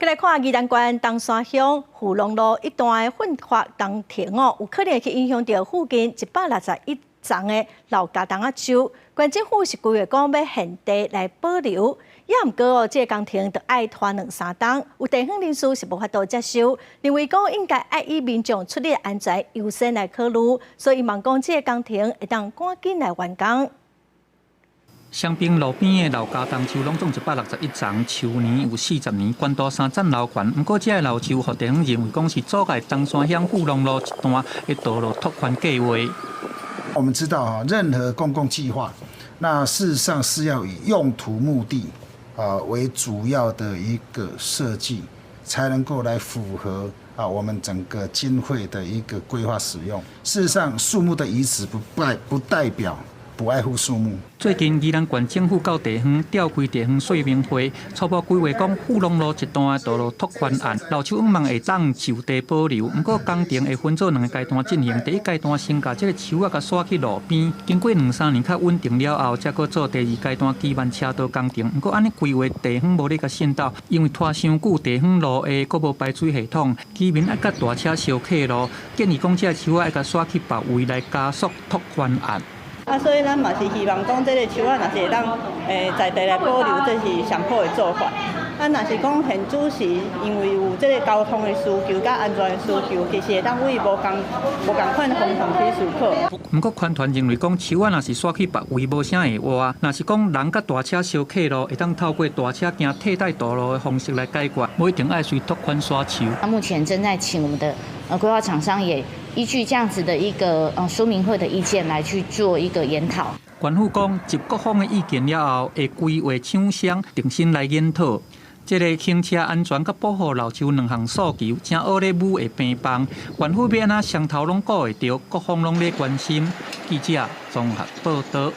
来看宜兰县东山乡富隆路一段的粉化工程有可能去影响到附近161丛的老家当啊树。县政府是规划讲要现地来保留，也毋过这个工程就爱拖2-3冬，有地方人士是无法度接受，认为讲应该爱以民众出入安全优先来考虑，所以望讲这个工程会当赶紧来完工。 双滨路边的老家当树拢总161丛，树年有40年，管道3层楼悬。不过，这个老树，互地方认为讲是阻碍东山乡富隆路一段的道路拓宽计划。我们知道啊，任何公共计划，那事实上是要以用途目的为主要的一个设计，才能够来符合我们整个经费的一个规划使用。事实上，树木的移植不代表 不爱护树木。最近，宜兰县政府到地方召开地方说明会，初步规划讲富隆路一段的道路拓宽案，老树望会当就地保留。不过工程会分做2个阶段进行，第一阶段先把这个树甲刷去路边，经过2-3年较稳定了后，再做第2阶段基慢车道工程。不过安尼规划地方无咧甲先到，因为拖伤久，地方路下佫无排水系统，居民爱甲大车烧客路，建议讲这个树爱甲刷去别位来加速拓宽案。 所以咱嘛是希望讲，这个树啊，若是会当在地来保留，这是上好的做法。若是讲现主是因为有这个交通的需求、甲安全的需求，其实会当为无共款的方向去思考。不过，环团认为讲树啊，若是刷去别位无啥会活；若是讲人甲大车烧客路，会当透过大车行替代道路的方式来解决，不一定爱随拓宽刷树。目前正在请我们的规划厂商也 依据这样子的一个说明会的意见来去做一个研讨。县府讲，接各方的意见了后，会规划厂商重新来研讨。这个行车安全甲保护老树2项诉求，正恶咧武的平棒。县府要安怎双头拢顾会到，各方拢咧关心。记者综合报道。